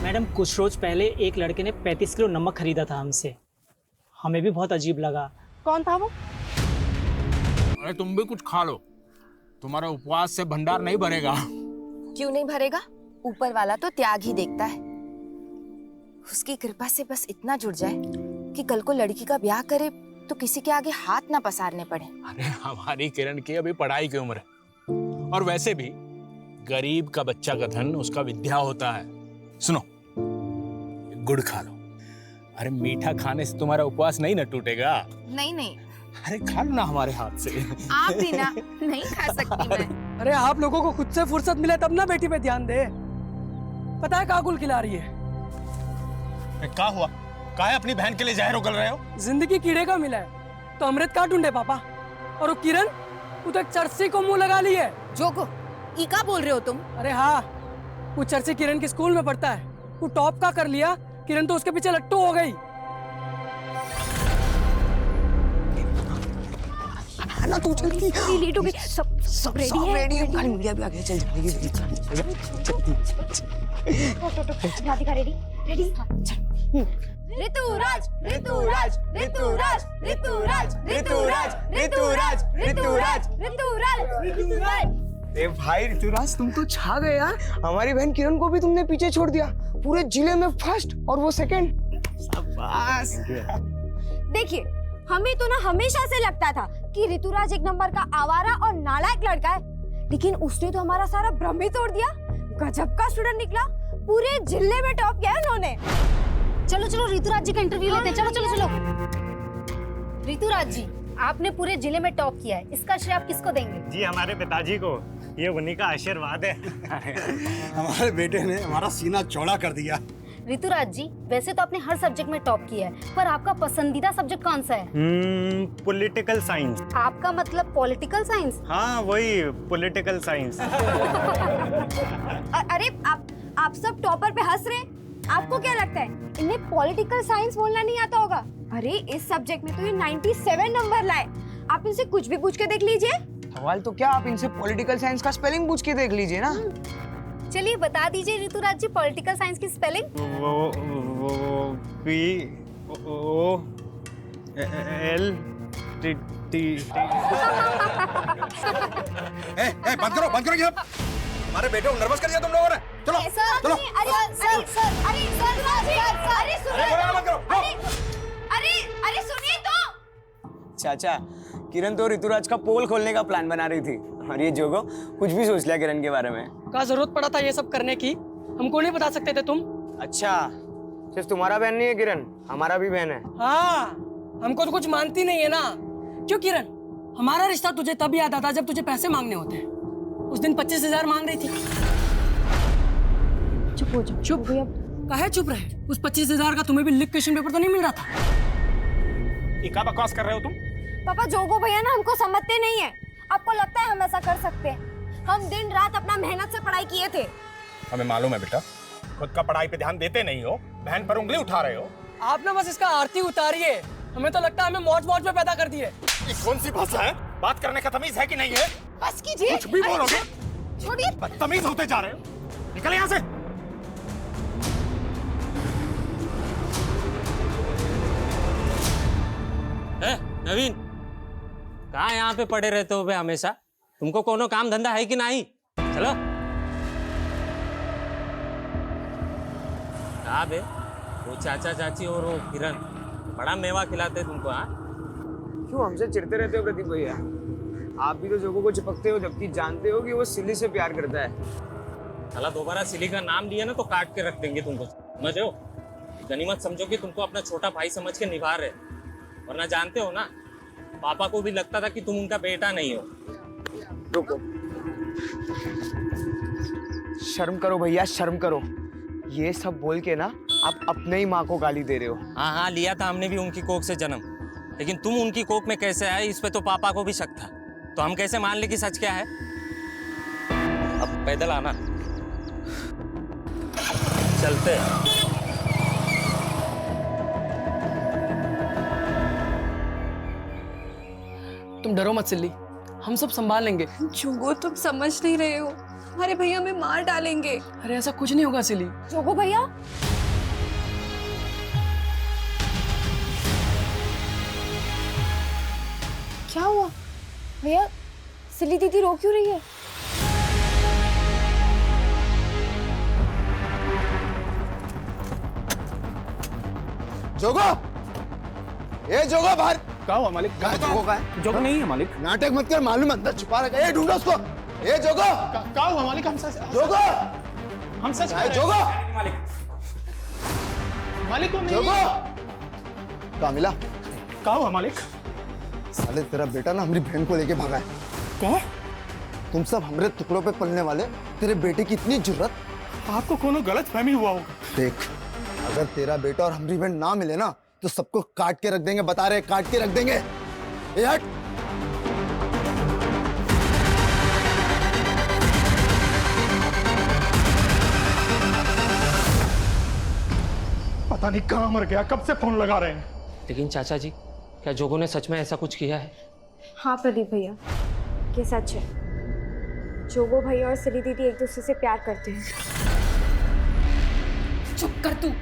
Madam कुछ रोज पहले एक लड़के ने 35 किलो नमक खरीदा था हमसे। हमें भी बहुत अजीब लगा। कौन था वो? अरे तुम भी कुछ खा लो, तुम्हारा उपवास से भंडार नहीं भरेगा। क्यों नहीं भरेगा? ऊपर वाला तो त्याग ही देखता है। उसकी कृपा से बस इतना जुड़ जाए कि कल को लड़की का ब्याह करे तो किसी के आगे हाथ ना पसारने पड़े। अरे हमारी किरण की अभी पढ़ाई की उम्र है, और वैसे भी गरीब का बच्चा का धन उसका विद्या होता है। सुनो, गुड़ खा लो। अरे मीठा खाने से तुम्हारा उपवास नहीं ना टूटेगा। नहीं नहीं, अरे खा लो ना हमारे हाथ से। आप भी ना, नहीं खा सकती मैं। अरे आप लोगों को खुद से फुर्सत मिले तब ना बेटी पे ध्यान दे। पता है काकुल खिला रही है। क्या हुआ? काहे अपनी बहन के लिए जहर उगल रहे हो? जिंदगी कीड़े का मिला है तो अमृत का ढूंढे पापा। और वो किरण, वो तो एक चरसी को मुंह लगा ली है। जोको, ई का बोल रहे हो तुम? अरे हाँ, वो चरसी किरण के स्कूल में पढ़ता है। वो टॉप का कर लिया, किरण तो उसके पीछे लट्टू हो गई। ना तू जल्दी लेट हो गई। सब रेडी है। खाली मीडिया भी आ गया। चल जल्दी राधिका रेडी रेडी। ऋतुराज ऋतुराज ऋतुराज ऋतुराज ऋतुराज ऋतुराज ऋतुराज ऋतुराज। ए भाई ऋतुराज, तुम तो छा गए यार। हमारी बहन किरण को भी तुमने पीछे छोड़ दिया। पूरे जिले में फर्स्ट और वो सेकंड। शाबाश। देखिए, हमें तो ना हमेशा से लगता था कि ऋतुराज एक नंबर का आवारा और नालायक लड़का है, लेकिन उसने तो हमारा सारा भ्रम ही तोड़ दिया। गजब का स्टूडेंट निकला, पूरे जिले में टॉप किया है उन्होंने। चलो चलो ऋतुराज जी का इंटरव्यू लेते हैं। चलो चलो चलो। ऋतुराज जी, आपने पूरे जिले में टॉप किया है, इसका श्रेय आप किसको देंगे? जी हमारे पिताजी को, ये उन्हीं का आशीर्वाद है। हमारे बेटे ने हमारा सीना चौड़ा कर दिया। ऋतुराज जी, वैसे तो आपने हर सब्जेक्ट में टॉप किया है, पर आपका पसंदीदा सब्जेक्ट कौन सा है? Political science. आपका मतलब पॉलिटिकल साइंस? हाँ वही पॉलिटिकल साइंस। अरे आप सब टॉपर पे हंस रहे हैं। आपको क्या लगता है इन्हें पॉलिटिकल साइंस बोलना नहीं आता होगा? अरे इस सब्जेक्ट में तो ये 97 नंबर लाए। आप इनसे कुछ भी पूछ के देख लीजिए। सवाल तो क्या, आप इनसे पॉलिटिकल साइंस का स्पेलिंग पूछ के देख लीजिए ना। चलिए बता दीजिए ऋतुराज जी, पॉलिटिकल साइंस की स्पेलिंग। वो POL TT। बंद करो ये। हमारे बेटे को नर्वस कर दिया तुम लोगों ने। चलो चलो। अरे सुनिए तो। चाचा, किरण तो ऋतुराज का पोल खोलने का प्लान बना रही थी, और ये जोगो कुछ भी सोच लिया किरण के बारे में। का जरूरत पड़ा था ये सब करने की? हमको नहीं बता सकते थे तुम? अच्छा, सिर्फ तुम्हारा बहन नहीं है किरण, हमारा भी बहन है। हाँ, हमको तो कुछ मानती नहीं है ना। क्यों किरण, हमारा रिश्ता तुझे तब याद आता जब तुझे पैसे मांगने होते हैं। उस दिन 25,000 मांग रही थी। चुप हो जाओ। चुप काहे चुप रहे? उस 25,000 का तुम्हें भी लिख क्वेश्चन पेपर तो नहीं मिल रहा था? ये क्या बकवास कर रहे हो तुम? पापा, जोगो भैया ना हमको समझते नहीं है। आपको लगता है हम ऐसा कर सकते हैं? हम दिन रात अपना मेहनत से पढ़ाई किए थे। हमें मालूम है बेटा, खुद का पढ़ाई पे ध्यान देते नहीं हो, बहन पर उंगली उठा रहे हो। आप ना बस इसका आरती उतारिए। हमें तो लगता है हमें मौज मौज में पैदा कर दिए। ये कौन सी भाषा है? बात करने का तमीज है कि नहीं है? बस कीजिए। कुछ भी बोलोगे? छोड़िए। बदतमीज होते जा रहे हो। निकल यहाँ से। नवीन, कहाँ यहाँ पे पड़े रहते हो बे हमेशा? तुमको कोनो काम धंधा है कि नहीं? चलो। कहाँ बे वो चाचा चाची और वो किरण बड़ा मेवा खिलाते तुमको? हाँ, क्यों हमसे चिढ़ते रहते हो प्रदीप भैया? आप भी तो जोगो को चिपकते हो, जबकि जानते हो कि वो सिली से प्यार करता है। साला दोबारा सिली का नाम लिया ना तो काट के रख देंगे तुमको, समझ रहे हो? गनीमत समझो कि तुमको अपना छोटा भाई समझ के निभा रहे, वरना जानते हो ना, पापा को भी लगता था कि तुम उनका बेटा नहीं हो। रुको, शर्म करो भैया, शर्म करो। ये सब बोल के ना आप अपने ही माँ को गाली दे रहे हो। हाँ हाँ, लिया था हमने भी उनकी कोख से जन्म, लेकिन तुम उनकी कोख में कैसे आए इस पे तो पापा को भी शक था। तो हम कैसे मान ले कि सच क्या है? अब पैदल आना, चलते। तुम डरो मत सिल्ली, हम सब संभाल लेंगे। जोगो, तुम समझ नहीं रहे हो। हमारे भैया हमें मार डालेंगे। अरे ऐसा कुछ नहीं होगा सिली। जोगो भैया, क्या हुआ भैया? सिली दीदी रो क्यों रही है? जोगो, ए जोगो बाहर। क्या हुआ मालिक? कहाँ है जोगो? कहाँ है? जोगो नहीं है मालिक। नाटक मत कर, मालूम अंदर छुपा रखा है। ढूंढो उसको। ए जोगो, क्या हुआ मालिक? हम सच जोगो, हम सच ए जोगो, मालिक। मालिक को नहीं। जोगो, कहाँ मिला? क्या हुआ मालिक? साले तेरा बेटा ना हमारी बहन को लेके भागा है। तुम सब हमरे टुकड़ों पे पलने वाले, तेरे बेटे की इतनी जुर्रत। आपको कोनो गलत फहमी हुआ होगा। देख, अगर तेरा बेटा और हमारी बहन ना मिले ना तो सबको काट के रख देंगे, बता रहे, काट के रख देंगे। ए हट। पता नहीं कहाँ मर गया, कब से फोन लगा रहे हैं। लेकिन चाचा जी, क्या जोगो ने सच में ऐसा कुछ किया है? हाँ प्रदीप भैया, ये सच है। जोगो भैया और सिली दीदी एक दूसरे से प्यार करते हैं। चुप कर तू।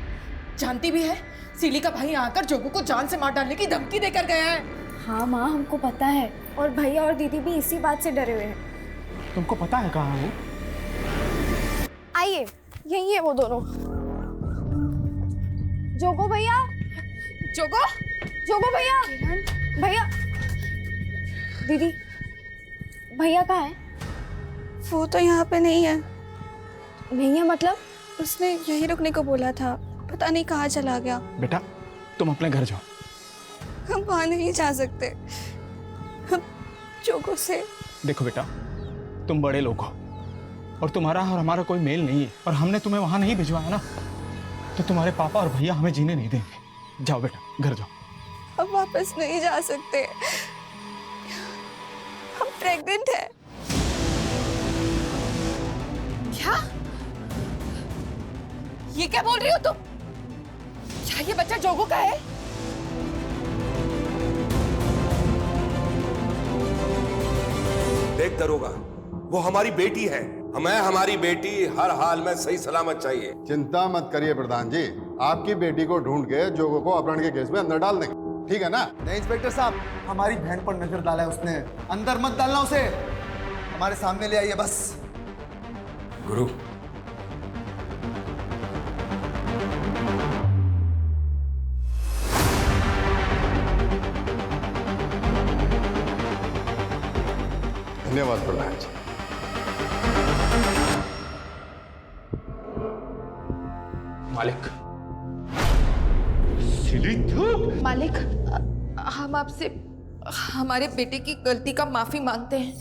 जानती भी है सिली का भाई आकर जोगो को जान से मार डालने की धमकी देकर गया है। हाँ माँ, हमको पता है, और भैया और दीदी भी इसी बात से डरे हुए हैं। तुमको पता है कहाँ है वो? आइए, यही है वो दोनों। जोगो भैया, जोगो, जोगो भैया, भैया, दीदी, भैया कहाँ है? वो तो यहाँ पे नहीं है। नहीं है मतलब? उसने यहीं रुकने को बोला था, पता नहीं कहाँ चला गया। बेटा, तुम अपने घर जाओ। हम वहाँ नहीं जा सकते, हम जोगो से। देखो बेटा, तुम बड़े लोग हो और तुम्हारा और हमारा कोई मेल नहीं है, और हमने तुम्हें वहां नहीं भिजवाया ना, तो तुम्हारे पापा और भैया हमें जीने नहीं देंगे। जाओ बेटा, घर जाओ। अब वापस नहीं जा सकते, हम प्रेग्नेंट हैं। क्या? ये क्या बोल रही हो तुम? क्या ये बच्चा जोगो का है? देख दरोगा, वो हमारी बेटी है। हमें हमारी बेटी हर हाल में सही सलामत चाहिए। चिंता मत करिए प्रधान जी, आपकी बेटी को ढूंढ के जोगो को अपहरण के केस में अंदर डाल देंगे, ठीक है ना? नहीं इंस्पेक्टर साहब, हमारी बहन पर नजर डाला है उसने, अंदर मत डालना उसे, हमारे सामने ले आइए बस। गुरु, धन्यवाद प्रधान जी। मालिक, मालिक, हम आपसे हमारे बेटे की गलती का माफी मांगते हैं।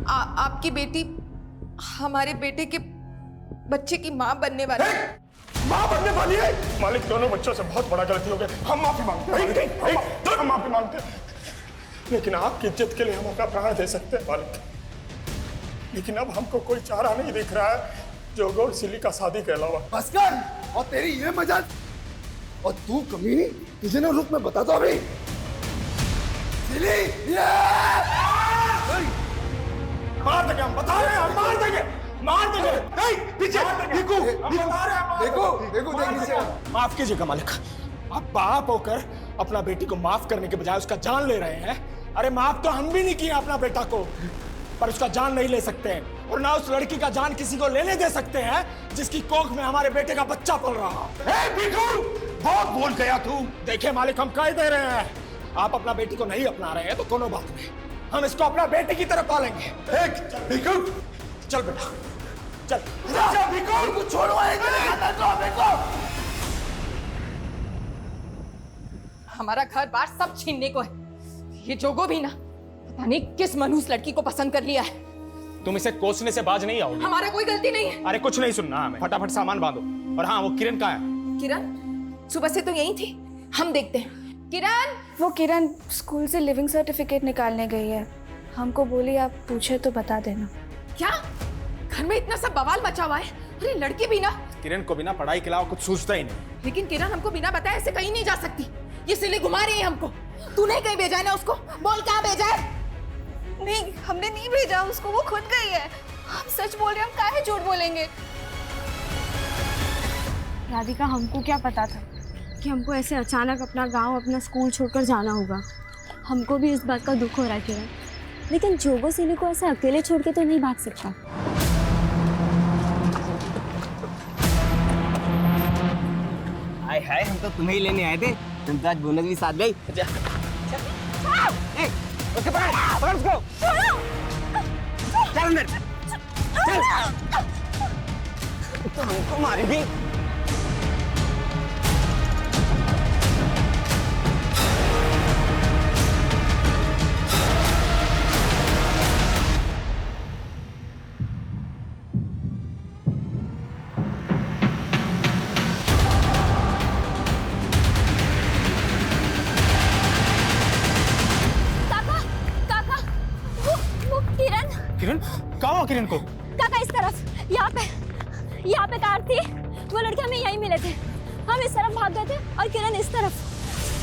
आपकी बेटी हमारे बेटे के बच्चे की माँ बनने वाली है। माँ बनने वाली है? मालिक, दोनों बच्चों से बहुत बड़ा गलती हो गया, हम माफी मांगते हैं। हम माफी मांगते हैं, लेकिन आपकी इज्जत के लिए हम अपना प्राण दे सकते हैं मालिक। लेकिन अब हमको कोई चारा नहीं दिख रहा है जोगो और सिली का शादी के अलावा। बस कर, और तेरी ये मजाक, और तू कमीनी, तुझे ना रुक, मैं बताता हूँ अभी। सिली, मार देंगे, हम बता रहे हैं, हम मार देंगे, मार देंगे। नहीं, पीछे देखो, देखो, देखो, देखो। माफ कीजिएगा मालिक, आप बाप होकर अपना बेटी को माफ करने के बजाय उसका जान ले रहे हैं। अरे माफ तो हम भी नहीं किए अपना बेटा को, पर उसका जान नहीं ले सकते हैं, और ना उस लड़की का जान किसी को लेने दे सकते हैं जिसकी कोख में हमारे बेटे का बच्चा पल रहा। बहुत बोल गया तू। देखिए मालिक, हम कह दे रहे हैं, आप अपना बेटी को नहीं अपना रहे हैं तो कोनो बात नहीं, हम इसको अपना बेटे की तरह पालेंगे। चल बेटा, चल। छोड़ो, हमारा घर बार सब छीनने को है। ये जोगो भी ना, पता नहीं किस मनहूस लड़की को पसंद कर लिया है। तुम इसे कोसने से बाज नहीं आओगे। हमारा कोई गलती नहीं है। अरे कुछ नहीं सुनना हमें, फटाफट सामान बांधो। और हाँ, वो किरण कहाँ है? किरण सुबह से तो यही थी, हम देखते हैं। किरण, वो किरण स्कूल से लिविंग सर्टिफिकेट निकालने गई है, हमको बोली आप पूछे तो बता देना। क्या घर में इतना सब बवाल मचा हुआ है? अरे लड़की भी ना, किरण को बिना पढ़ाई के अलावा कुछ सूझता ही नहीं। लेकिन किरण हमको बिना बताए ऐसे कहीं नहीं जा सकती। ये सिली घुमा रही है हमको। तूने कहीं भेजा है ना उसको? बोल कहाँ भेजा है? नहीं, हमने नहीं भेजा उसको, वो खुद गई है। हम सच बोल रहे हैं, हम काहे झूठ बोलेंगे। राधिका, हमको क्या पता था कि हमको ऐसे अचानक अपना गांव, अपना स्कूल छोड़कर जाना होगा। हमको भी इस बात का दुख हो रहा है किरण, लेकिन जोगो सिली को ऐसे अकेले छोड़ के तो नहीं भाग सकता। हाय हाय, हम तो तुम्हें ही लेने आए थे। तुम तो आज बोनस भी साथ गई। उसको पकड़ उसको। चल अंदर चल। तो हमको मारेगी। किरण, कहाँ हो किरण को? काका इस तरफ, यहाँ पे कार थी। वो लड़के हमें यहीं मिले थे। हम इस तरफ भाग गए थे और किरण इस तरफ।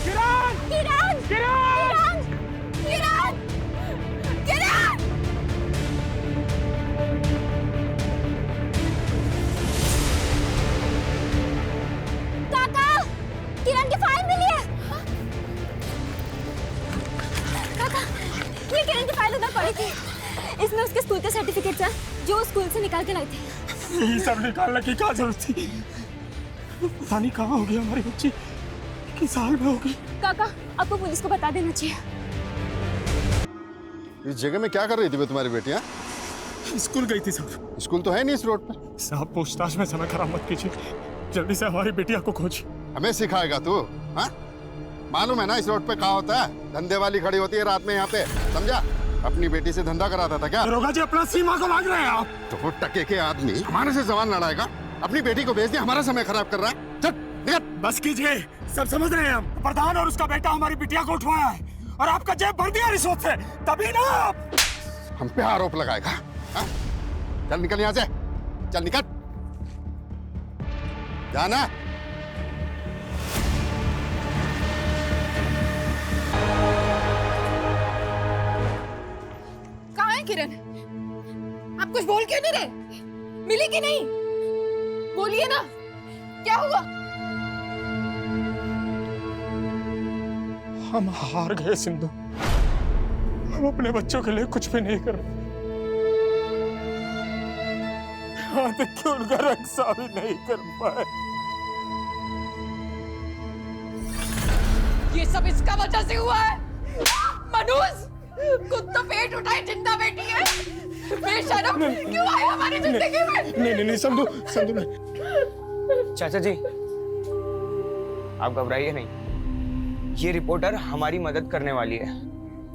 किरण! किरण! किरण! किरण! किरण! किरण! काका, किरण की फाइल मिली है। काका, ये किरण की फाइल उधर पड़ी थी। इसमें उसके स्कूल के सर्टिफिकेट्स हैं जो स्कूल से निकाल के लाई थी। ये सब निकालने की क्या जरूरत थी? पता नहीं कहाँ होगी हमारी बच्ची, किस हाल में होगी। काका, आपको पुलिस को बता देना चाहिए। इस जगह में क्या कर रही थी वे तुम्हारी बेटियां? स्कूल गई थी सब। स्कूल तो है नहीं इस रोड पर। साहब, पूछताछ में समय खराब मत कीजिए, जल्दी से हमारी बेटिया को खोज। हमें सिखाएगा तू? हाँ, मालूम है ना इस रोड पे क्या होता है? धंधे वाली खड़ी होती है रात में यहाँ पे, समझा? अपनी बेटी से धंधा कराता था क्या? दरोगा जी, अपना सीमा को मांग रहे हैं आप। तो वो टके के आदमी हमारे से जबान लड़ाएगा? अपनी बेटी को भेज दिया, हमारा समय खराब कर रहा है। चल निकल। बस कीजिए, सब समझ रहे हैं हम। प्रधान और उसका बेटा हमारी बिटिया को उठवाया है और आपका जेब भर दिया रिश्वत से, तभी ना आप हम पे आरोप लगाएगा। हाँ? चल निकल यहाँ से, चल निकल, जाना। कहाँ है किरण? आप कुछ बोल क्यों नहीं रहे? मिली कि नहीं? बोलिए ना, क्या हुआ? हम हार गए सिंधु, हम अपने बच्चों के लिए कुछ भी नहीं कर रहे। यहाँ तक कि उनका रक्षा भी नहीं कर पाए। ये सब इसका वजह से हुआ है। मनोज, खुद तो पेट उठाए जिंदा बेटी है। बेशरम क्यों आए हमारी जिंदगी में? नहीं संधू, संधू चाचा जी, आप घबराइए नहीं, ये रिपोर्टर हमारी मदद करने वाली है।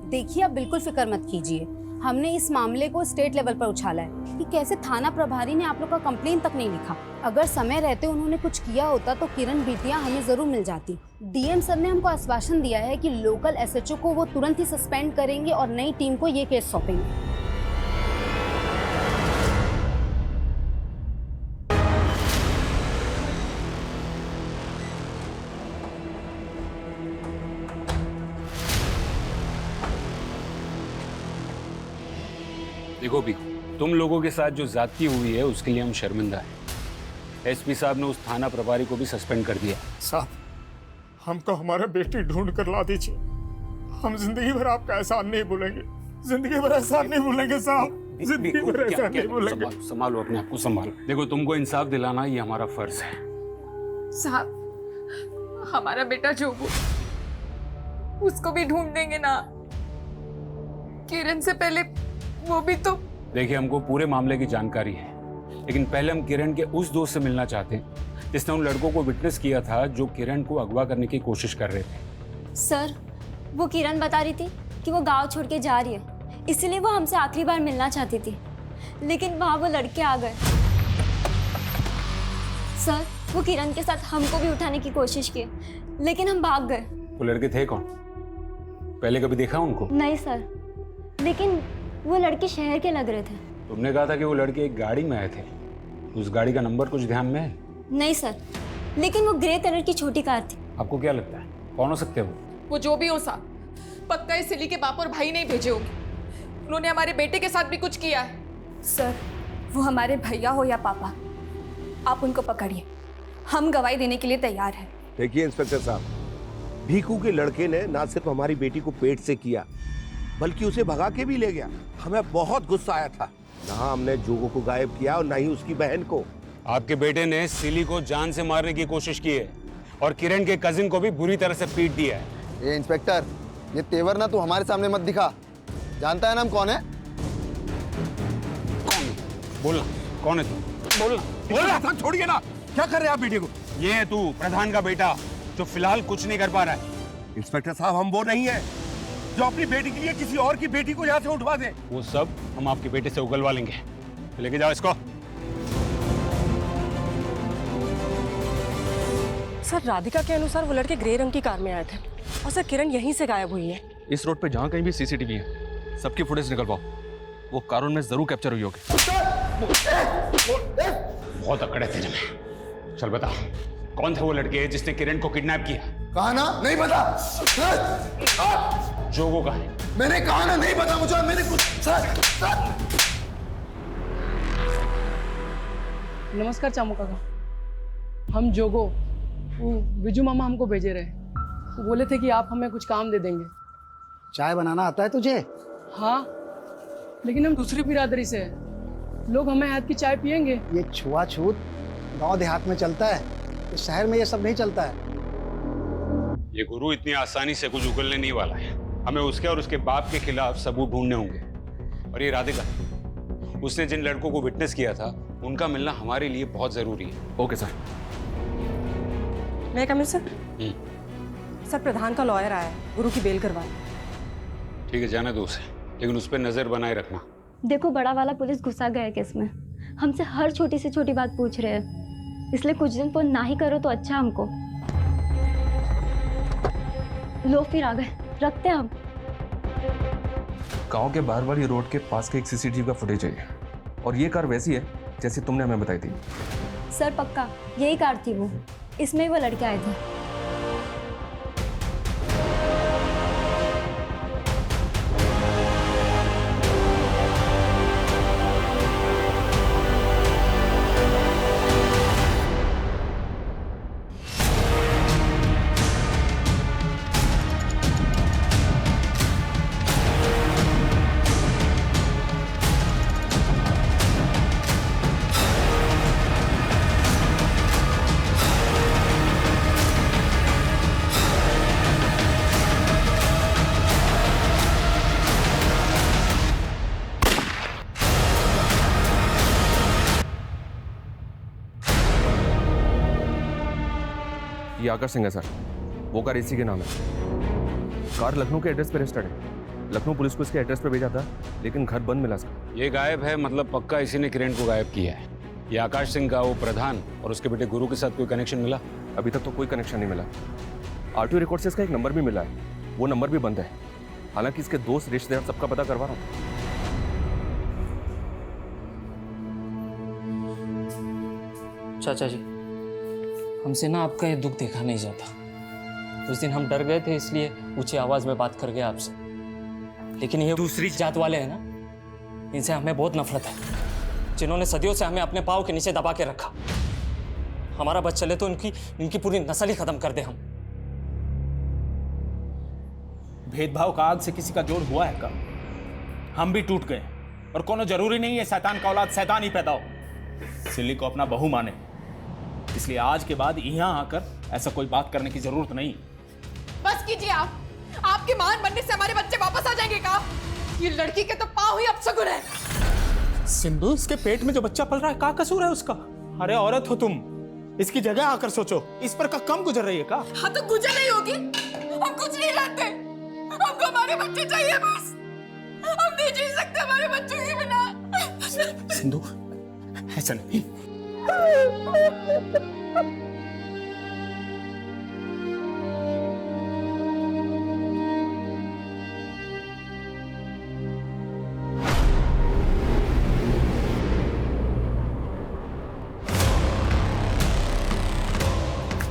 देखिए, आप बिल्कुल फिक्र मत कीजिए। हमने इस मामले को स्टेट लेवल पर उछाला है कि कैसे थाना प्रभारी ने आप लोग का कंप्लेन तक नहीं लिखा। अगर समय रहते उन्होंने कुछ किया होता तो किरण बिटिया हमें जरूर मिल जाती। डीएम सर ने हमको आश्वासन दिया है कि लोकल एसएचओ को वो तुरंत ही सस्पेंड करेंगे और नई टीम को ये केस सौंपेंगे। देखो भी, तुम लोगों के साथ जो ज्यादती हुई है उसके लिए हम शर्मिंदा हैं। एसपी साहब ने उस थाना प्रभारी को भी सस्पेंड कर दिया। साहब, हमको हमारा बेटी ढूंढ कर ला दीजिए। हम जिंदगी भर आपका एहसान नहीं भूलेंगे, जिंदगी भर एहसान नहीं भूलेंगे साहब, जिंदगी भर एहसान नहीं भूलेंगे। संभालो अपने आप को, संभालो। देखो, तुमको इंसाफ दिलाना ये हमारा फर्ज है। साहब, हमारा बेटा जोगू, उसको भी ढूंढ देंगे ना? किरण से पहले वो भी तो। देखिए, हमको पूरे मामले की जानकारी है, लेकिन पहले हम किरण के उस दोस्त से मिलना चाहते हैं जिसने उन लड़कों को विटनेस किया था जो किरण को अगवा करने की कोशिश कर रहे थे। सर, वो किरण बता रही थी कि वो गांव छोड़ के जा रही है, इसलिए वो हमसे आखिरी बार मिलना चाहती थी, लेकिन वहां वो लड़के आ गए। सर, वो किरण के साथ हमको भी उठाने की कोशिश की, लेकिन हम भाग गए। वो लड़के थे कौन? पहले कभी देखा उनको? नहीं सर, लेकिन वो लड़के शहर के लग रहे थे। तुमने कहा था कि वो लड़के एक गाड़ी में आए थे, उस गाड़ी का नंबर कुछ ध्यान में है? नहीं सर, लेकिन वो ग्रे कलर की छोटी कार थी। आपको क्या लगता है कौन हो सकते हैं वो? वो जो भी हो साहब, पक्का इस सिली के बाप और भाई नहीं भेजे होंगे। उन्होंने हमारे बेटे के साथ भी कुछ किया है। सर, वो हमारे भैया हो या पापा, आप उनको पकड़िए, हम गवाही देने के लिए तैयार हैं। देखिए इंस्पेक्टर साहब, भीखू के लड़के ने ना सिर्फ हमारी बेटी को पेट से किया बल्कि उसे भगा के भी ले गया। हमें बहुत गुस्सा आया था। ना हमने जोगो को गायब किया और ना ही उसकी बहन को। आपके बेटे ने सिली को जान से मारने की कोशिश की है और किरण के कजिन को भी बुरी तरह से पीट दिया है। ये इंस्पेक्टर, ये तेवर ना तू हमारे सामने मत दिखा। जानता है ना हम कौन है? बोलना कौन है तू? बोलना बोलना था, छोड़िए ना। क्या कर रहे हैं आप बेटे को? ये है तू, प्रधान का बेटा, जो फिलहाल कुछ नहीं कर पा रहा है। इंस्पेक्टर साहब, हम वो नहीं है जो अपनी बेटी के लिए किसी और की बेटी को यहाँ से उठवा दे। वो सब हम आपके बेटे से उगलवा लेंगे। लेके जाओ इसको। सर, राधिका के अनुसार वो लड़के ग्रे रंग की कार में आए थे और सर किरण यहीं से गायब हुई है। इस रोड पे जहाँ कहीं भी सीसीटीवी है, सबकी फुटेज निकलवाओ। वो कारून में जरूर कैप्चर हुई होगी। बहुत अकड़े थे में। चल बता, कौन थे वो लड़के जिसने किरण को किडनैप किया? कहा ना नहीं पता। जोगो का है। मैंने कहा ना नहीं पता मुझे। मैंने कुछ नमस्कार चामू काका, हम जोगो, वो बिजू मामा हमको भेजे रहे। वो बोले थे कि आप हमें कुछ काम दे देंगे। चाय बनाना आता है तुझे? हाँ, लेकिन हम दूसरी बिरादरी से हैं। लोग हमें हाथ की चाय पियेंगे। ये छुआछूत गांव देहात में चलता है, इस शहर में ये सब नहीं चलता है। ये गुरु इतनी आसानी से कुछ उगलने नहीं वाला है। हमें उसके और उसके बाप के खिलाफ सबूत ढूंढने होंगे। और ये राधिका, उसने जिन लड़कों को विटनेस किया था, उनका मिलना हमारे लिए बहुत जरूरी है। Okay sir. मैं कमिश्नर सर, प्रधान का लॉयर आया है, गुरु की बेल करवाए। ठीक है, जाने दो उसे, लेकिन उस पर नजर बनाए रखना। देखो, बड़ा वाला पुलिस घुसा गया है केस में। हमसे हर छोटी से छोटी बात पूछ रहे हैं, इसलिए कुछ दिन फोन ना ही करो तो अच्छा हमको। लो, फिर आ गए, रखते हैं हम। गांव के बाहर वाली रोड के पास के एक सीसीटीवी का फुटेज है, और ये कार वैसी है जैसे तुमने हमें बताई थी। सर पक्का यही कार थी वो, इसमें वो लड़के आए थे। ये आकर सिंह है सर, वो कार इसी के नाम है। कार लखनऊ के एड्रेस पे रजिस्टर्ड है। लखनऊ पुलिस को इसके एड्रेस पे भेजा था, लेकिन घर बंद मिला इसका। ये गायब है, मतलब पक्का इसी ने किरण को गायब किया है। ये आकाश सिंह का वो प्रधान और उसके बेटे गुरु के साथ कोई कनेक्शन मिला? अभी तक तो कोई कनेक्शन नहीं मिला। आरटीओ रिकॉर्ड से इसका एक नंबर भी मिला है, वो नंबर भी बंद है। हालांकि इसके दोस्त रिश्तेदार सबका पता करवा रहा हूँ। चाचा जी, हमसे ना आपका ये दुख देखा नहीं जाता। उस दिन हम डर गए थे, इसलिए ऊंची आवाज में बात कर गए आपसे। लेकिन ये दूसरी जात वाले हैं ना, इनसे हमें बहुत नफरत है, जिन्होंने सदियों से हमें अपने पाँव के नीचे दबा के रखा। हमारा बच चले तो इनकी पूरी नस्ल ही खत्म कर दे हम। भेदभाव का आग से किसी का जोड़ हुआ है का? हम भी टूट गए, और कोनो जरूरी नहीं है शैतान का औलाद शैतान ही पैदा हो। सिल्ली को अपना बहू माने, इसलिए आज के बाद यहाँ आकर ऐसा कोई बात करने की जरूरत नहीं। बस कीजिए आप। आपके मान बनने से हमारे बच्चे वापस आ जाएंगे का? ये लड़की के तो पाँव ही अपशगुन है। सिंधु, इसके पेट में जो बच्चा पल रहा है, का कसूर है उसका? अरे औरत हो तुम, इसकी जगह आकर सोचो। इस पर का कम गुजर रही है का? हाँ तो गुजर नहीं होगी। हम कुछ नहीं जानते, हमको हमारे बच्चे चाहिए बस। हम नहीं जी सकते हमारे बच्चों के बिना। सिंधु, ऐसा नहीं।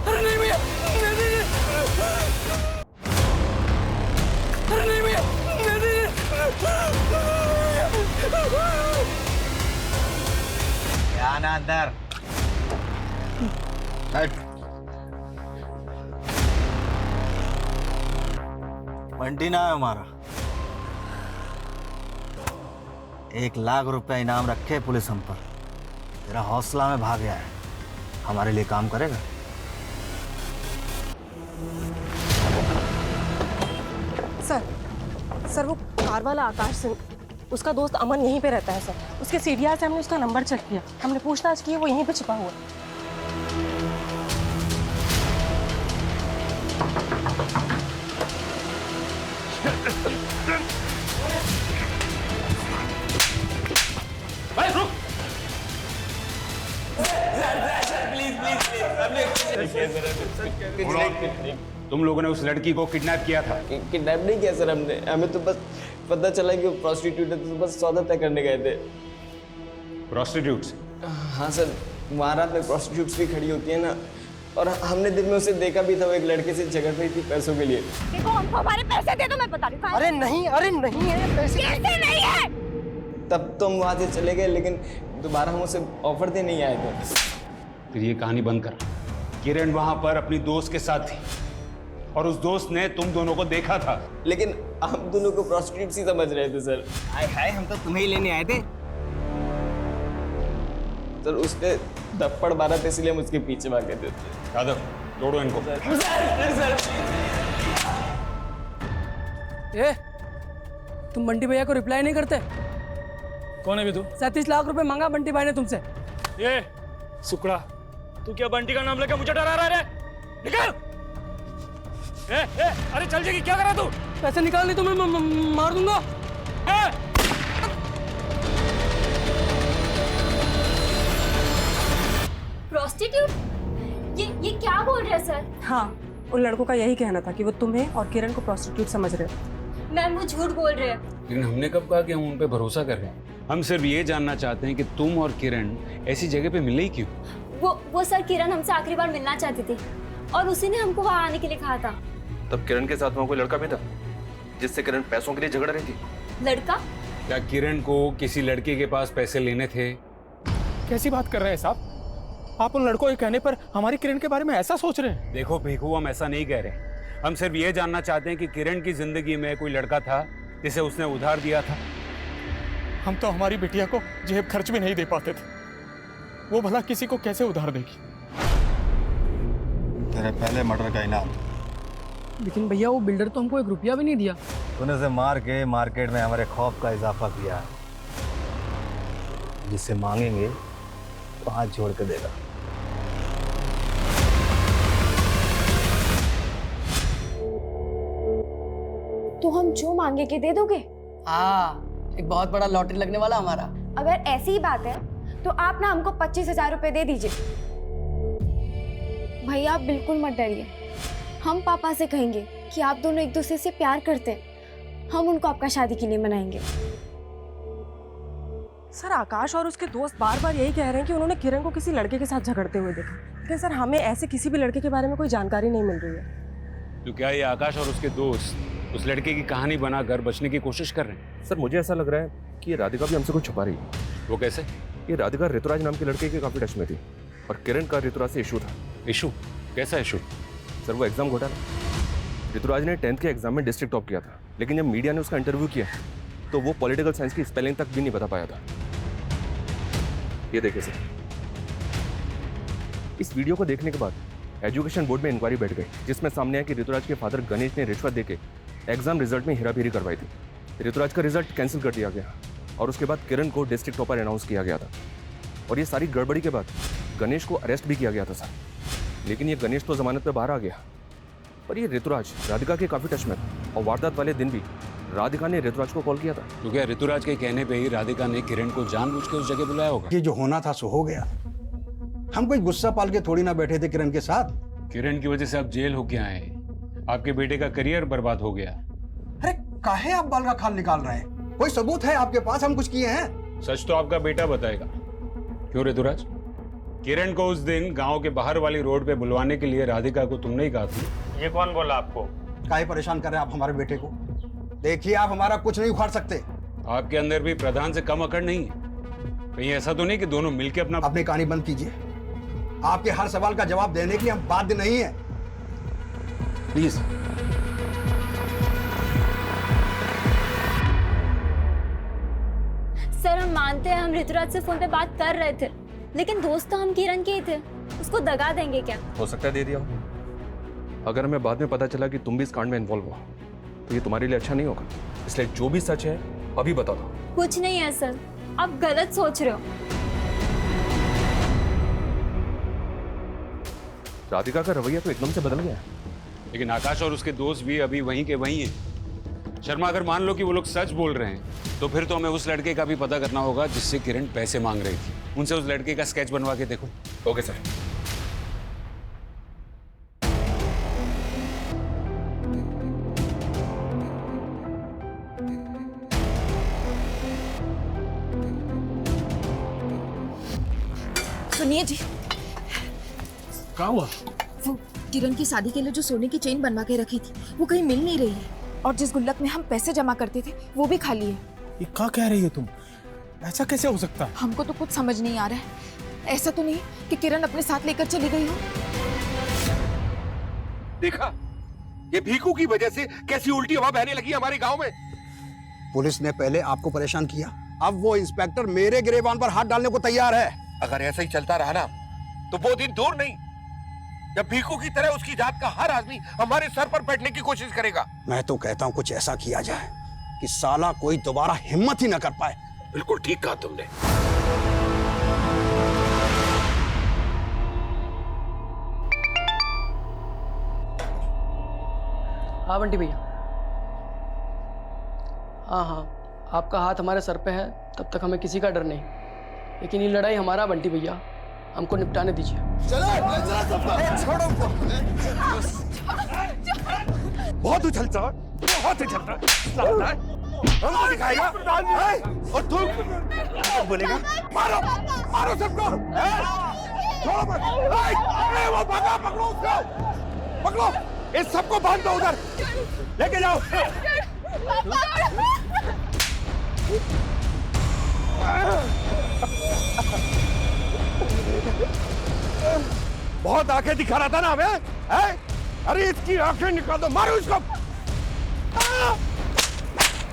अरे नहीं भैया, अरे नहीं भैया, अंदर। बंटी नाम है हमारा। 1,00,000 रुपया इनाम रखे पुलिस हम पर। तेरा हौसला में भाग गया है, हमारे लिए काम करेगा? सर वो कार वाला आकाश सिंह, उसका दोस्त अमन यहीं पे रहता है सर। उसके सीडीआर से हमने उसका नंबर चेक किया, हमने पूछताछ की, वो यहीं पे छिपा हुआ है। तुम लोगों ने उस लड़की को किडनैप किया था? किडनैप नहीं किया सर हमने, हमें तो बस पता चला कि वो प्रोस्टिट्यूट है, तो बस सौदा तय करने गए थे। प्रोस्टिट्यूट्स? हाँ सर, वहाँ रात में प्रोस्टिट्यूट्स भी खड़ी होती है ना, और हमने दिन में उसे देखा भी था, वो एक लड़के से झगड़ रही थी पैसों के लिए। देखो हमको हमारे पैसे दे दो, मैं बता रही हूँ। अरे नहीं है पैसे। कैसे नहीं है? तब तो हम वहाँ से चले गए, लेकिन दोबारा हम उसे ऑफर दे नहीं आए थे। फिर ये कहानी बंद कर। किरण वहां पर अपनी दोस्त के साथ थी और उस दोस्त ने तुम दोनों को देखा था। लेकिन हम दोनों को प्रोस्टिट्यूट्स ही समझ रहे थे सर। हाय हम तो तुम्हें ही लेने आए थे सर। उसने थप्पड़ मारा था, इसलिए हम उसके पीछे भागे थे। यादव, जोड़ो इनको। तुम बंटी भैया को रिप्लाई नहीं करते? कौन है भी तू? 37 लाख रुपए मांगा बंटी भाई ने तुमसे। ये सुकड़ा, तू क्या बंटी का नाम लेकर मुझे डरा रहा है? निकल! अरे चल जाएगी, क्या कर रहा तू? पैसे निकाल नहीं तो मैं मार दूंगा। प्रोस्टिट्यूट? ये क्या बोल रहे हैं सर? हाँ, उन लड़कों का यही कहना था कि वो तुम्हें और किरण को प्रोस्टिट्यूट समझ रहे हो। मैम वो झूठ बोल रहे हैं। लेकिन हमने कब कहा कि हम उन पे भरोसा कर रहे हैं? हम सिर्फ ये जानना चाहते हैं कि तुम और किरण ऐसी जगह पे मिले ही क्यों? वो सर, किरण हमसे आखिरी बार मिलना चाहती थी और उसी ने हमको वहाँ आने के लिए कहा था। तब किरण के साथ वहाँ कोई लड़का भी था जिससे किरण पैसों के लिए झगड़ रही थी? लड़का? क्या किरण को किसी लड़के के पास पैसे लेने थे? कैसी बात कर रहे हैं साहब? आप उन लड़कों के कहने पर हमारी किरण के बारे में ऐसा सोच रहे हैं? देखो भिखू, हम ऐसा नहीं कह रहे। हम सिर्फ ये जानना चाहते हैं कि किरण की जिंदगी में कोई लड़का था जिसे उसने उधार दिया था। हम तो हमारी बिटिया को जेब खर्च भी नहीं दे पाते थे, वो भला किसी को कैसे उधार देगी? तेरे पहले मर्डर का इनाम। लेकिन भैया वो बिल्डर तो हमको 1 रुपया भी नहीं दिया। तूने उसे मार के मार्केट में हमारे खौफ का इजाफा किया। जिससे मांगेंगे तो हाथ जोड़ के देगा। तो हम जो मांगे के दे दोगे? हाँ, एक बहुत बड़ा लॉटरी लगने वाला हमारा। अगर ऐसी ही बात है तो आप ना हमको 25,000 रुपए दे दीजिए। भैया आप बिल्कुल मत डरिए, हम पापा से कहेंगे कि आप दोनों एक दूसरे से प्यार करते हैं, हम उनको आपका शादी के लिए मनाएंगे। सर आकाश और उसके दोस्त बार बार यही कह रहे हैं कि उन्होंने किरण को किसी लड़के के साथ झगड़ते हुए देखा, लेकिन सर हमें ऐसे किसी भी लड़के के बारे में कोई जानकारी नहीं मिल रही है। तो क्या ये आकाश और उसके दोस्त उस लड़के की कहानी बनाकर बचने की कोशिश कर रहे हैं? सर मुझे ऐसा लग रहा है कि ये राधिका भी हमसे कुछ छुपा रही है। वो कैसे? ये राधिका ऋतुराज नाम के लड़के के काफी टच में थी और किरण का ऋतुराज से इशू था। इशू? कैसा इशू? सर वो एग्जाम घोटाला। ऋतुराज ने 10th के एग्जाम में डिस्ट्रिक्ट टॉप किया था, लेकिन जब मीडिया ने उसका इंटरव्यू किया तो वो पॉलिटिकल साइंस की स्पेलिंग तक भी नहीं बता पाया था। ये देखिए सर, इस वीडियो को देखने के बाद एजुकेशन बोर्ड में इंक्वायरी बैठ गई, जिसमें सामने आया कि ऋतुराज के फादर गणेश ने रिश्वत देके एग्जाम रिजल्ट में हेराफेरी करवाई थी। ऋतुराज का रिजल्ट कैंसिल कर दिया गया और उसके बाद किरण को डिस्ट्रिक्ट टॉपर अनाउंस किया गया था। और ये सारी गड़बड़ी के बाद गणेश को अरेस्ट भी किया गया था सर, लेकिन ये गणेश तो जमानत पे बाहर आ गया, पर ये ऋतुराज राधिका के काफी टच में था और वारदात वाले दिन भी राधिका ने ऋतुराज को कॉल किया था। तो क्या ऋतुराज के कहने पे ही राधिका ने किरण को जानबूझ के उस जगह बुलाया होगा? ये जो होना था सो हो गया। हम कोई गुस्सा पाल के थोड़ी ना बैठे थे किरण के साथ। किरण की वजह से आप जेल होके आए, आपके बेटे का करियर बर्बाद हो गया। अरे काहे आप बाल का खाल निकाल रहे हैं? कोई सबूत है आपके पास हम कुछ किए हैं? सच तो आपका बेटा बताएगा। क्यों ऋतुराज, किरण को उस दिन गांव के बाहर वाली रोड पे बुलवाने के लिए राधिका को तुमने ही कहा था। ये कौन बोला आपको? काहे परेशान कर रहे हैं आप हमारे बेटे को? देखिए आप हमारा कुछ नहीं उखाड़ सकते। आपके अंदर भी प्रधान से कम अकड़ नहीं है। कहीं ऐसा तो नहीं कि दोनों मिलके अपना अपनी कहानी बंद कीजिए। आपके हर सवाल का जवाब देने के लिए हम बाध्य नहीं है, प्लीज। सर हम मानते हैं हम ऋतुराज से फोन पे बात कर रहे थे, लेकिन दोस्त तो हम किरण के ही थे, उसको दगा देंगे क्या? हो सकता है दे दिया हो। अगर हमें बाद में पता चला कि तुम भी इस कांड में इन्वॉल्व हो तो ये तुम्हारे लिए अच्छा नहीं होगा। इसलिए जो भी सच है अभी बता दो। कुछ नहीं है सर, आप गलत सोच रहे हो। राधिका का रवैया तो एकदम से बदल गया है। लेकिन आकाश और उसके दोस्त भी अभी वहीं के वहीं हैं। शर्मा, अगर मान लो कि वो लोग सच बोल रहे हैं तो फिर तो हमें उस लड़के का भी पता करना होगा जिससे किरण पैसे मांग रही थी। उनसे उस लड़के का स्केच बनवा के देखो। Okay sir. सुनिए जी, क्या हुआ? वो किरण की शादी के लिए जो सोने की चेन बनवा के रखी थी वो कहीं मिल नहीं रही है, और जिस गुल्लक में हम पैसे जमा करते थे वो भी खाली है। ये क्या कह रही है तुम? ऐसा कैसे हो सकता है? हमको तो कुछ समझ नहीं आ रहा है। ऐसा तो नहीं कि किरण अपने साथ लेकर चली गई हो? देखा, ये भीखू की वजह से कैसी उल्टी हवा बहने लगी हमारे गांव में। पुलिस ने पहले आपको परेशान किया, अब वो इंस्पेक्टर मेरे गिरेबान पर हाथ डालने को तैयार है। अगर ऐसा ही चलता रहा ना तो वो दिन दूर नहीं जब भीखू की तरह उसकी जात का हर आदमी हमारे सर पर बैठने की कोशिश करेगा। मैं तो कहता हूँ कुछ ऐसा किया जाए कि साला कोई दोबारा हिम्मत ही न कर पाए। बिल्कुल ठीक कहा तुमने। हाँ बंटी भैया, हाँ, आपका हाथ हमारे सर पे है, तब तक हमें किसी का डर नहीं। लेकिन ये लड़ाई हमारा बंटी भैया, हमको निपटाने दीजिए। छोड़ो, बहुत उछलता है, बहुत उछलता है। हमको दिखाएगा और तू बोलेगा मारो मारो सबको। छोड़ो मत, वो भागा, पकड़ो उसको, पकड़ो, इस सबको बांध दो, उधर लेके जाओ। बहुत आंखें दिखा रहा था ना हमें, है? अरे इसकी आंखें निकाल दो, मारो इसको।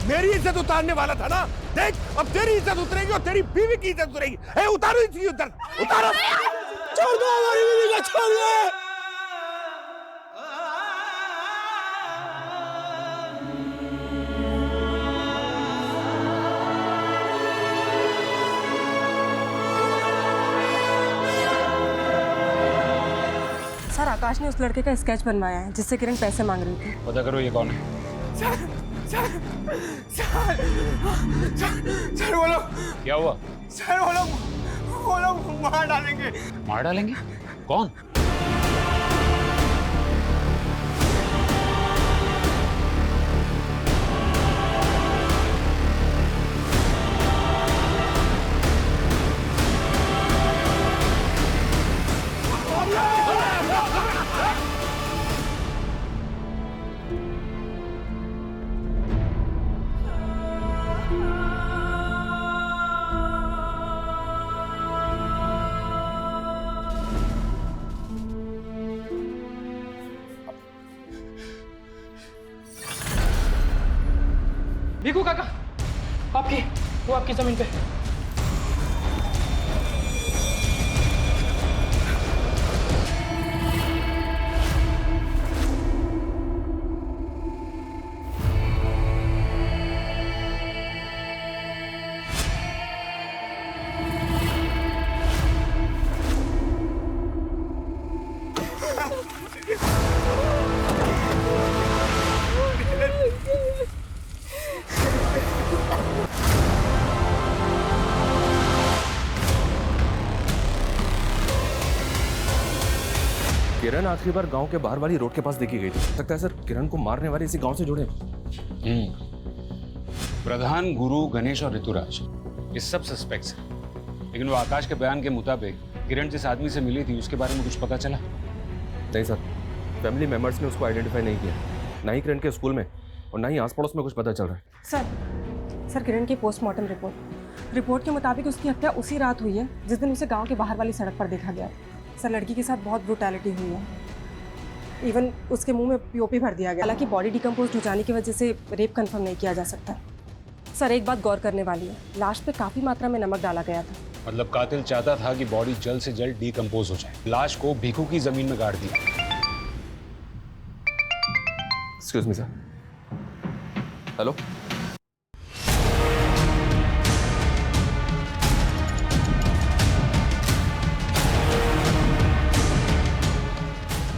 मेरी इज्जत उतारने वाला था ना, देख अब तेरी इज्जत उतरेगी और तेरी बीवी की इज्जत उतरेगी। ए, उतारो इसकी उधर, उतारो। छोड़ दो हमारी बीवी को, छोड़ दो। सर, आकाश ने उस लड़के का स्केच बनवाया है जिससे किरण पैसे मांग रही थी। पता करो ये कौन है। सर बोलो। क्या हुआ? सर वो लोग मार डालेंगे। मार डालेंगे? कौन? भीखू काका, वो आपकी जमीन पे। किरण आखिरी बार गांव के बाहर वाली रोड के पास देखी गई थी। लगता है सर किरण को मारने वाले इसी गांव से जुड़े। प्रधान, गुरु, गणेश और ऋतुराज, ये सब सस्पेक्ट्स हैं। लेकिन वो आकाश के बयान के मुताबिक किरण जिस आदमी से मिली थी उसके बारे में कुछ पता चला? नहीं सर, फैमिली मेंबर्स ने उसको आइडेंटिफाई नहीं किया, ना ही किरण के स्कूल में और ना ही आस पड़ोस में कुछ पता चल रहा है। सर किरण की पोस्टमार्टम रिपोर्ट रिपोर्ट के मुताबिक उसकी हत्या उसी रात हुई है जिस दिन उसे गांव के बाहर वाली सड़क पर देखा गया। सर लड़की के साथ बहुत ब्रूटैलिटी हुई है। इवन उसके मुंह में पीओपी भर दिया गया। हालांकि बॉडी डिकम्पोज हो जाने की वजह से रेप कंफर्म नहीं किया जा सकता। सर एक बात गौर करने वाली है, लाश पे काफी मात्रा में नमक डाला गया था। मतलब कातिल चाहता था कि बॉडी जल्द से जल्द डिकम्पोज हो जाए। लाश को भीखू की जमीन में गाड़ दिया। Excuse me sir. हेलो,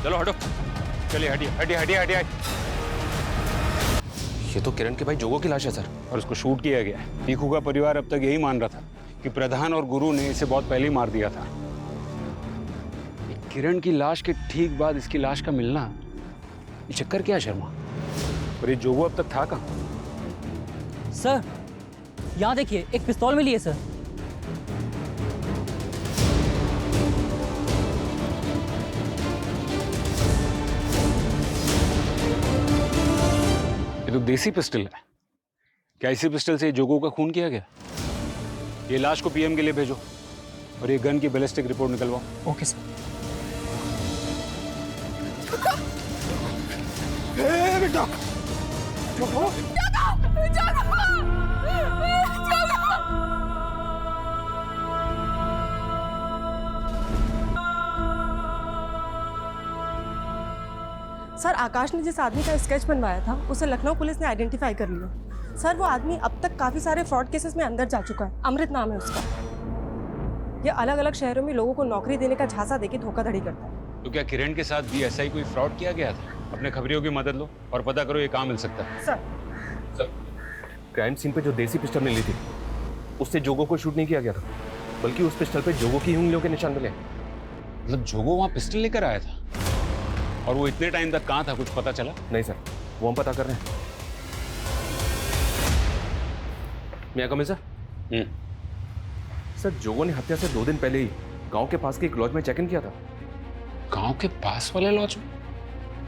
चलो हटो, चलिए हटिए हटिए हटिए हटिए। ये तो किरण के भाई जोगो की लाश है सर। और उसको शूट किया गया है। भीखू का परिवार अब तक यही मान रहा था कि प्रधान और गुरु ने इसे बहुत पहले ही मार दिया था। किरण की लाश के ठीक बाद इसकी लाश का मिलना, ये चक्कर क्या है शर्मा? और ये जोगो अब तक था कहाँ? सर यहाँ देखिए, एक पिस्तौल मिली है सर। ये तो देसी पिस्टल है। क्या इसी पिस्टल से जोगो का खून किया गया? ये लाश को पीएम के लिए भेजो और ये गन की बैलिस्टिक रिपोर्ट निकलवाओ। Okay sir. बेटा सर आकाश ने जिस आदमी का स्केच बनवाया था उसे लखनऊ पुलिस ने आइडेंटिफाई कर लिया। सर वो आदमी अब तक काफी सारे फ्रॉड केसेस में अंदर जा चुका है। अमृत नाम है उसका। ये अलग अलग शहरों में लोगों को नौकरी देने का झांसा देके धोखाधड़ी करता है। तो क्या किरण के साथ भी ऐसा ही कोई फ्रॉड किया गया था? अपने खबरियों की मदद लो और पता करो ये कहाँ मिल सकता है। सर क्राइम सीन पे जो देसी पिस्टल मिली थी उससे जोगो को शूट नहीं किया गया था, बल्कि उस पिस्टल पे जोगो की उंगलियों के निशान मिले। मतलब जोगो वहाँ पिस्टल लेकर आया था और वो इतने टाइम तक कहाँ था, कुछ पता चला? नहीं सर, वो हम पता कर रहे हैं। मैं कम सर। सर जोगो ने हत्या से 2 दिन पहले ही गांव के पास के एक लॉज में चेक इन किया था। गांव के पास वाले लॉज में?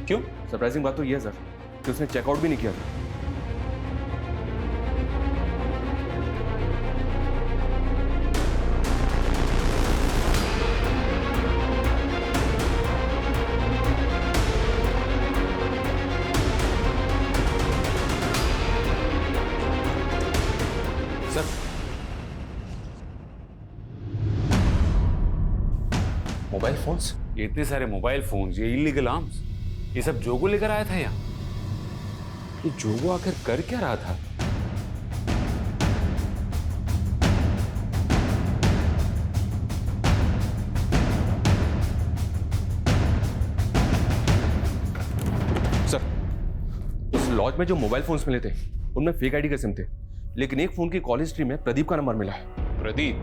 क्यों? सरप्राइजिंग बात तो यह है सर कि उसने चेकआउट भी नहीं किया था। Mobile phones? ये इतने सारे मोबाइल फोन्स, ये इलीगल आर्म्स, ये सब जोगो लेकर आया था यहाँ? ये जोगो आखिर कर क्या रहा था? सर उस लॉज में जो मोबाइल फोन्स मिले थे उनमें फेक आईडी के सिम थे, लेकिन एक फोन की कॉल हिस्ट्री में प्रदीप का नंबर मिला है। प्रदीप?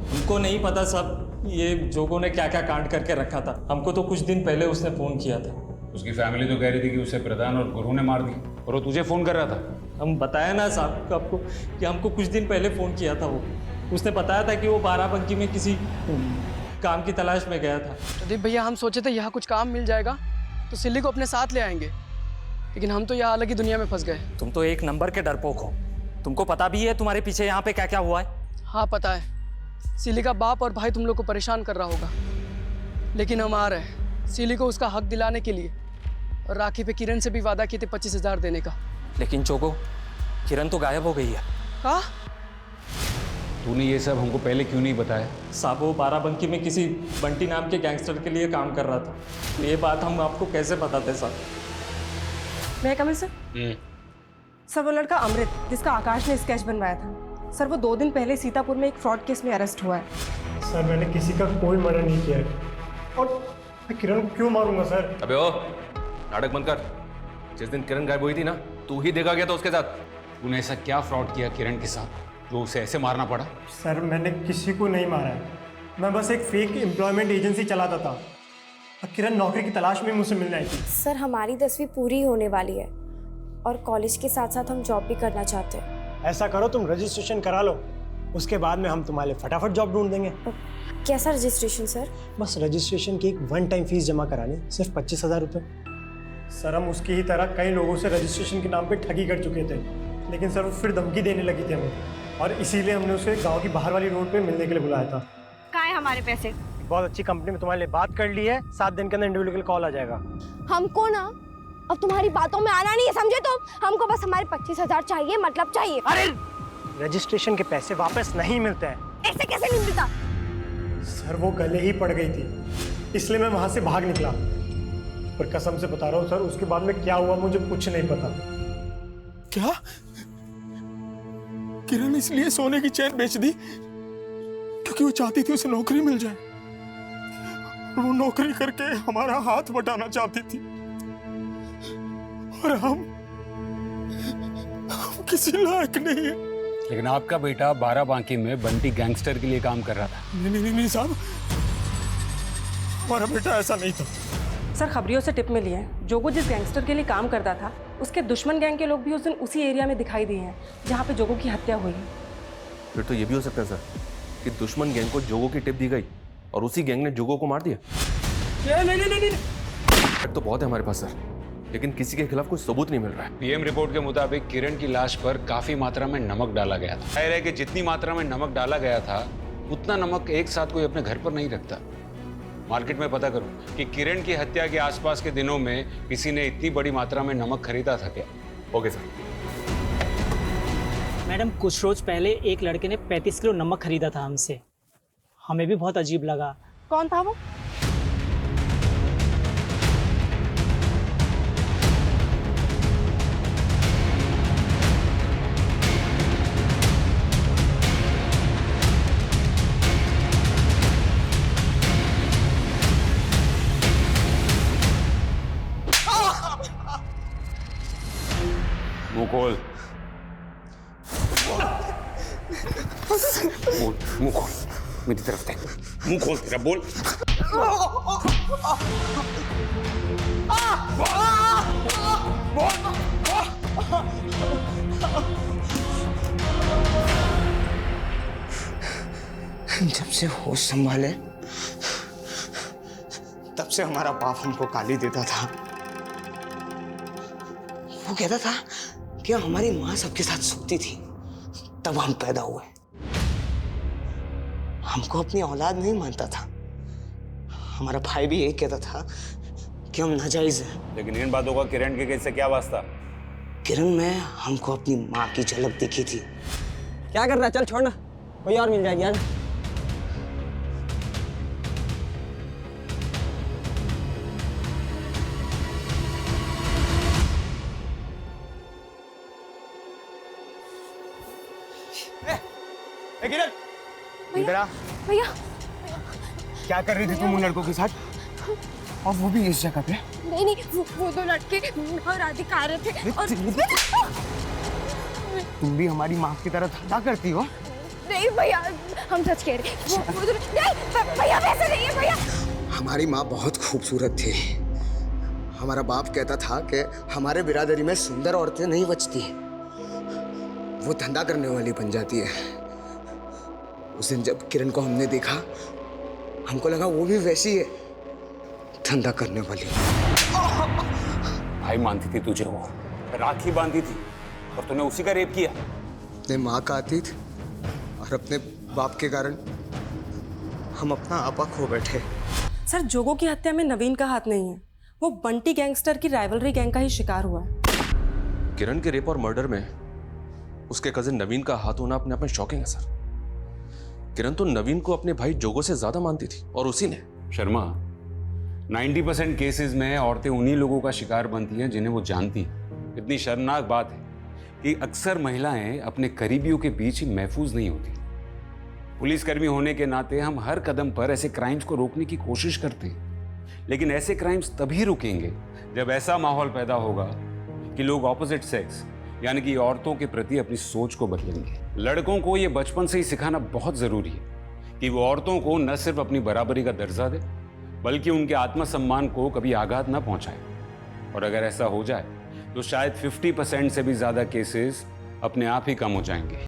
हमको नहीं पता साहब ये जोगो ने क्या क्या कांड करके रखा था। हमको तो कुछ दिन पहले उसने फोन किया था। उसकी फैमिली तो कह रही थी कि उसे प्रधान और गुरु ने मार दिया और वो तुझे फोन कर रहा था। हम बताया ना साहब आपको कि हमको कुछ दिन पहले फोन किया था। वो उसने बताया था कि वो बाराबंकी में किसी काम की तलाश में गया था। प्रदीप भैया हम सोचे थे यहाँ कुछ काम मिल जाएगा तो सिल्ली को अपने साथ ले आएंगे, लेकिन हम तो यहाँ अलग ही दुनिया में फंस गए। तुम तो एक नंबर के डरपोक हो। तुमको पता भी है तुम्हारे पीछे यहाँ पे क्या क्या हुआ है? हाँ पता है, सिली का बाप और भाई तुम लोग को परेशान कर रहा होगा, लेकिन हम आ रहे हैं सिली को उसका हक दिलाने के लिए। और राखी पे किरण से भी वादा किए थे 25,000 देने का। लेकिन जोगो, किरण तो गायब हो गई है। कहा? तूने ये सब हमको पहले क्यों नहीं बताया? साहब वो बाराबंकी में किसी बंटी नाम के गैंगस्टर के लिए काम कर रहा था। तो ये बात हम आपको कैसे बताते साहब? मैं कमिल सर वो लड़का अमृत जिसका आकाश ने स्केच बनवाया था, सर वो 2 दिन पहले सीतापुर में एक फ्रॉड केस में अरेस्ट हुआ है। सर मैंने किसी का कोई मर्डर नहीं किया है और मैं किरण को क्यों मारूंगा सर? अबे ओ नाटक बंद कर। जिस दिन किरण गायब हुई थी ना, तू ही देखा गया था उसके साथ। तूने ऐसा क्या फ्रॉड किया किरण के साथ जो उसे ऐसे मारना पड़ा? सर मैंने किसी को नहीं मारा है, मैं बस एक फेक एम्प्लॉयमेंट एजेंसी चलाता था और किरण नौकरी की तलाश में मुझसे मिलने आई थी। सर हमारी 10वीं पूरी होने वाली है और कॉलेज के साथ साथ हम जॉब भी करना चाहते हैं। ऐसा करो तुम रजिस्ट्रेशन करा लो, उसके बाद में हम तुम्हारे लिए फटाफट जॉब ढूंढ देंगे। कैसा रजिस्ट्रेशन सर? बस रजिस्ट्रेशन की एक 1 टाइम फीस जमा करानी, सिर्फ 25,000 रुपये। सर हम उसकी ही तरह कई लोगों से रजिस्ट्रेशन के नाम पे ठगी कर चुके थे, लेकिन सर वो फिर धमकी देने लगी थी हमें और इसीलिए हमने उसे गांव की बाहर वाली रोड पे मिलने के लिए बुलाया था। कहाँ है हमारे पैसे? बहुत अच्छी कंपनी में तुम्हारे लिए बात कर ली है, 7 दिन के अंदर इंडिविजुअल कॉल आ जाएगा। हमको ना अब तुम्हारी बातों में आना नहीं है, समझे? तो हमको बस हमारे 25,000 चाहिए, मतलब चाहिए। अरे रजिस्ट्रेशन के पैसे वापस नहीं मिलते हैं। ऐसे कैसे नहीं मिलता? सर वो गले ही पड़ गई थी, इसलिए मैं वहां से भाग निकला। पर कसम से बता रहा हूँ सर, उसके बाद में क्या हुआ मुझे कुछ नहीं पता। क्या किरण इसलिए सोने की चेन बेच दी क्योंकि वो चाहती थी उसे नौकरी मिल जाए? वो नौकरी करके हमारा हाथ बटाना चाहती थी और हम किसी लायक नहीं है। लेकिन आपका बेटा बाराबांकी में बंटी गैंगस्टर के लिए काम कर रहा था। नहीं साहब, हमारा बेटा ऐसा नहीं था। सर खबरियों से टिप मिली है, जोगो जिस गैंगस्टर के लिए काम करता था उसके दुश्मन गैंग के लोग भी उस दिन उसी एरिया में दिखाई दिए हैं जहाँ पे जोगो की हत्या हुई है। फिर तो ये भी हो सकता है सर कि दुश्मन गैंग को जोगो की टिप दी गई और उसी गैंग ने जोगो को मार दिया। नहीं। तो बहुत है हमारे पास सर, लेकिन किसी के खिलाफ कोई सबूत नहीं मिल रहा है। पीएम रिपोर्ट के मुताबिक किरण की लाश पर काफी मात्रा में नमक डाला गया था। जाहिर है कि जितनी मात्रा में नमक डाला गया था उतना नमक एक साथ कोई अपने घर पर नहीं रखता। मार्केट में पता करो कि किरण की हत्या के आसपास के दिनों में किसी ने इतनी बड़ी मात्रा में नमक खरीदा था क्या? Okay sir. मैडम कुछ रोज पहले एक लड़के ने 35 किलो नमक खरीदा था हमसे। हमें भी बहुत अजीब लगा। कौन था वो? मुंह खोल, मुंह खोल, मेरी तरफ देख, मुंह खोल तेरा, बोल। जब से होश संभाले तब से हमारा बाप हमको गाली देता था। वो कहता था कि हमारी माँ सबके साथ सोती थी, तब हम पैदा हुए। हमको अपनी औलाद नहीं मानता था। हमारा भाई भी यही कहता था कि हम नाजायज हैं। लेकिन इन बातों का किरण के केस से क्या वास्ता? किरण में हमको अपनी माँ की झलक दिखी थी। क्या कर रहा है? चल छोड़ना, कोई और मिल जाएगी यार। किरण, इधर आ। भैया क्या कर रही थी तुम उन लड़कों के साथ, और वो भी इस जगह पे? नहीं, वो दो लड़के और राधिका आ रहे थे और तुम भी हमारी माँ की तरह धंधा करती हो? नहीं भैया, हम सच कह रहे हैं। नहीं भैया, वैसे नहीं है भैया। हमारी माँ बहुत खूबसूरत थी। हमारा बाप कहता था कि हमारे बिरादरी में सुंदर औरतें नहीं बचती, वो धंधा करने वाली बन जाती है। उस दिन जब किरण को हमने देखा, हमको लगा वो भी वैसी है, धंधा करने वाली। भाई मानती थी तुझे, वो राखी बांधी थी और तूने उसी का रेप किया। अपने माँ का अतीत और अपने बाप के कारण हम अपना आपा खो बैठे। सर जोगो की हत्या में नवीन का हाथ नहीं है, वो बंटी गैंगस्टर की राइवलरी गैंग का ही शिकार हुआ है। किरण के रेप और मर्डर में उसके कजिन नवीन का हाथ होना अपने आप में शॉकिंग है सर। किरण तो नवीन को अपने भाई जोगो से ज्यादा मानती थी और उसी ने। शर्मा, 90% केसेस में औरतें उन्हीं लोगों का शिकार बनती हैं जिन्हें वो जानती हैं। इतनी शर्मनाक बात है कि अक्सर महिलाएं अपने करीबियों के बीच ही महफूज नहीं होती। पुलिसकर्मी होने के नाते हम हर कदम पर ऐसे क्राइम्स को रोकने की कोशिश करते हैं, लेकिन ऐसे क्राइम्स तभी रुकेंगे जब ऐसा माहौल पैदा होगा कि लोग ऑपोजिट सेक्स यानी कि औरतों के प्रति अपनी सोच को बदलेंगे। लड़कों को ये बचपन से ही सिखाना बहुत जरूरी है कि वो औरतों को न सिर्फ अपनी बराबरी का दर्जा दे, बल्कि उनके आत्मसम्मान को कभी आघात न पहुंचाए। और अगर ऐसा हो जाए तो शायद 50% से भी ज्यादा केसेस अपने आप ही कम हो जाएंगे।